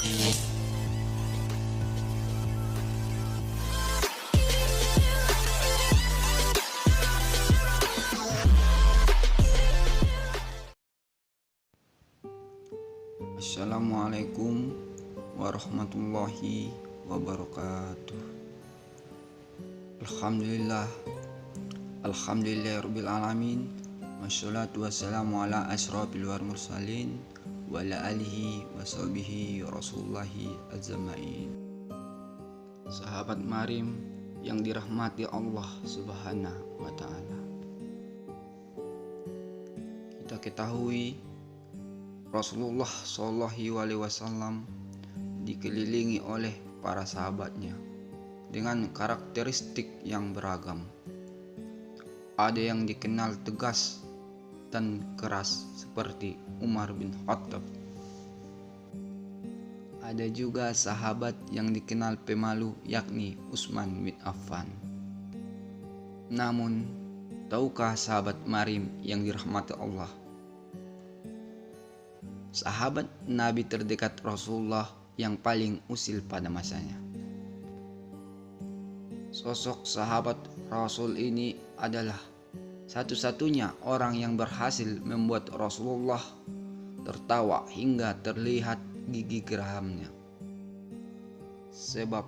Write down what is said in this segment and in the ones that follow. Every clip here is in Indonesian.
Assalamualaikum warahmatullahi wabarakatuh. Alhamdulillahirabbil alamin. Wassalatu wassalamu ala asyrafil mursalin wa ala alihi wa sahbihi rasulullahi azmain. Sahabat Marim yang dirahmati Allah Subhanahu wa taala. Kita ketahui Rasulullah SAW dikelilingi oleh para sahabatnya dengan karakteristik yang beragam. Ada yang dikenal tegas dan keras seperti Umar bin Khattab. Ada juga sahabat yang dikenal pemalu yakni Utsman bin Affan. Namun, tahukah sahabat Marim yang dirahmati Allah? Sahabat Nabi terdekat Rasulullah yang paling usil pada masanya. Sosok sahabat Rasul ini adalah satu-satunya orang yang berhasil membuat Rasulullah tertawa hingga terlihat gigi geramnya. Sebab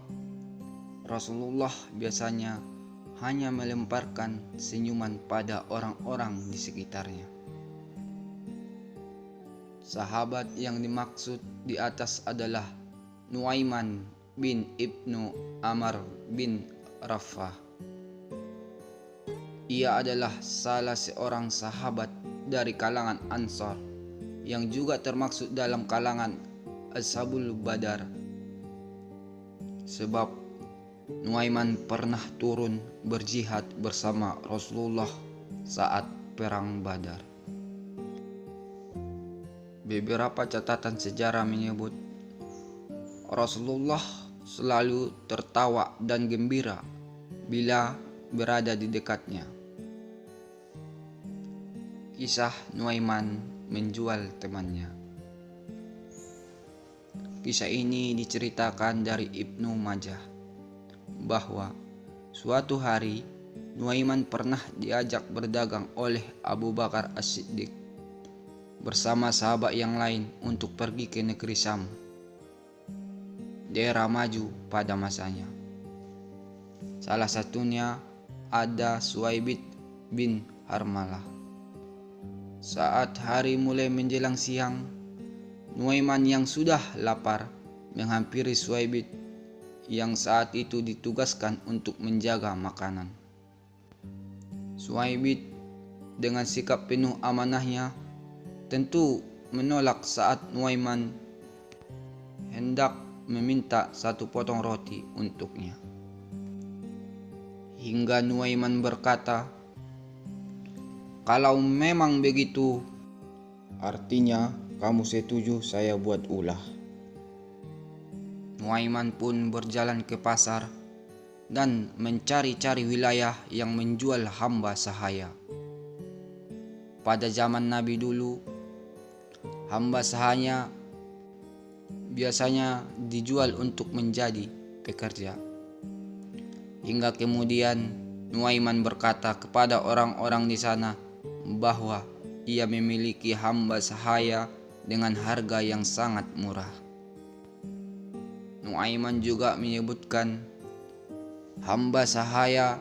Rasulullah biasanya hanya melemparkan senyuman pada orang-orang di sekitarnya. Sahabat yang dimaksud di atas adalah Nuaiman bin Ibnu Amr bin Raffah. Ia adalah salah seorang sahabat dari kalangan Ansar yang juga termaksud dalam kalangan Ashabul Badar. Sebab Nuaiman pernah turun berjihad bersama Rasulullah saat perang Badar. Beberapa catatan sejarah menyebut Rasulullah selalu tertawa dan gembira bila berada di dekatnya. Kisah Nuaiman menjual temannya. Kisah ini diceritakan dari Ibnu Majah bahwa suatu hari Nuaiman pernah diajak berdagang oleh Abu Bakar As-Siddiq bersama sahabat yang lain untuk pergi ke negeri Syam, daerah maju pada masanya. Salah satunya ada Suwaibit bin Harmalah. Saat hari mulai menjelang siang, Nuaiman yang sudah lapar menghampiri Suwaibit yang saat itu ditugaskan untuk menjaga makanan. Suwaibit dengan sikap penuh amanahnya tentu menolak saat Nuaiman hendak meminta satu potong roti untuknya. Hingga Nuaiman berkata, "Kalau memang begitu, artinya kamu setuju saya buat ulah." Nuaiman pun berjalan ke pasar dan mencari-cari wilayah yang menjual hamba sahaya. Pada zaman Nabi dulu, hamba sahaya biasanya dijual untuk menjadi pekerja. Hingga kemudian Nuaiman berkata kepada orang-orang di sana bahwa ia memiliki hamba sahaya dengan harga yang sangat murah. Nuaiman juga menyebutkan hamba sahaya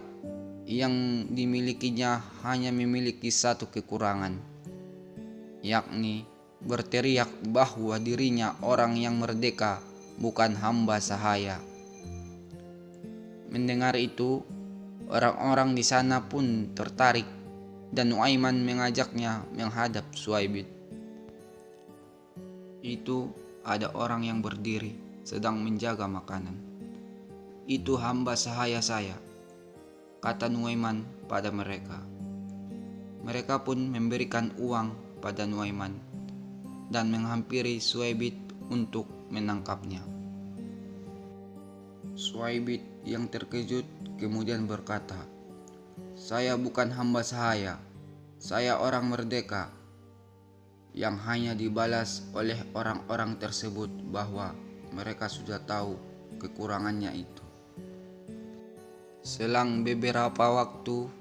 yang dimilikinya hanya memiliki satu kekurangan, yakni berteriak bahwa dirinya orang yang merdeka, bukan hamba sahaya. Mendengar itu, orang-orang di sana pun tertarik dan Nuaiman mengajaknya menghadap Suwaibit. Itu ada orang yang berdiri sedang menjaga makanan. "Itu hamba sahaya saya," kata Nuaiman pada mereka. Mereka pun memberikan uang pada Nuaiman dan menghampiri Suwaibit untuk menangkapnya. Suwaibit yang terkejut kemudian berkata, "Saya bukan hamba sahaya, saya orang merdeka." Yang hanya dibalas oleh orang-orang tersebut bahwa mereka sudah tahu kekurangannya itu. Selang beberapa waktu,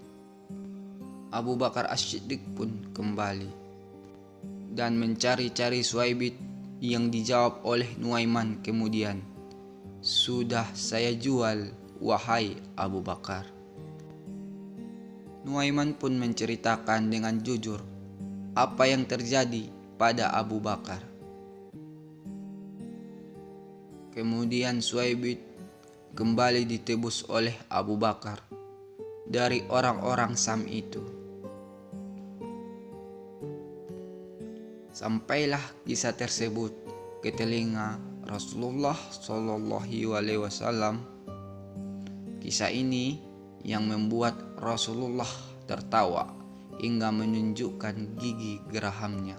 Abu Bakar As-Siddiq pun kembali dan mencari-cari Suhaibit, yang dijawab oleh Nuaiman kemudian, "Sudah saya jual, wahai Abu Bakar." Nuaiman pun menceritakan dengan jujur apa yang terjadi pada Abu Bakar. Kemudian Suhaibit kembali ditebus oleh Abu Bakar dari orang-orang Sam itu. Sampailah kisah tersebut ke telinga Rasulullah SAW. Kisah ini yang membuat Rasulullah tertawa hingga menunjukkan gigi gerahamnya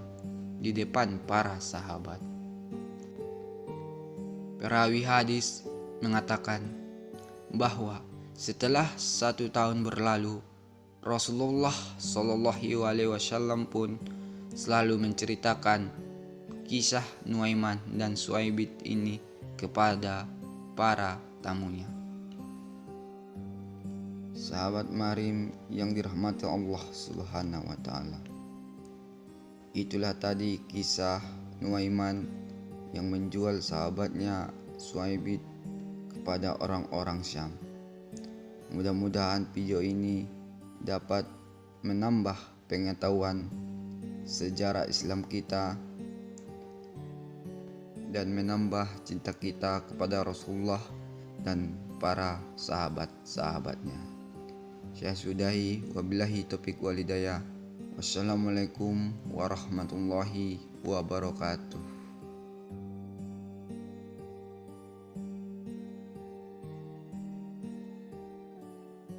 di depan para sahabat. Perawi hadis mengatakan bahwa setelah 1 tahun berlalu, Rasulullah SAW pun selalu menceritakan kisah Nuaiman dan Suhaibit ini kepada para tamunya. Sahabat Marim yang dirahmati Allah Subhanahu wa Ta'ala, itulah tadi kisah Nuaiman yang menjual sahabatnya Suhaibit kepada orang-orang Syam. Mudah-mudahan video ini dapat menambah pengetahuan sejarah Islam kita dan menambah cinta kita kepada Rasulullah dan para sahabat-sahabatnya. Saya sudahi, wabillahi taufiq walhidayah. Wassalamualaikum warahmatullahi wabarakatuh.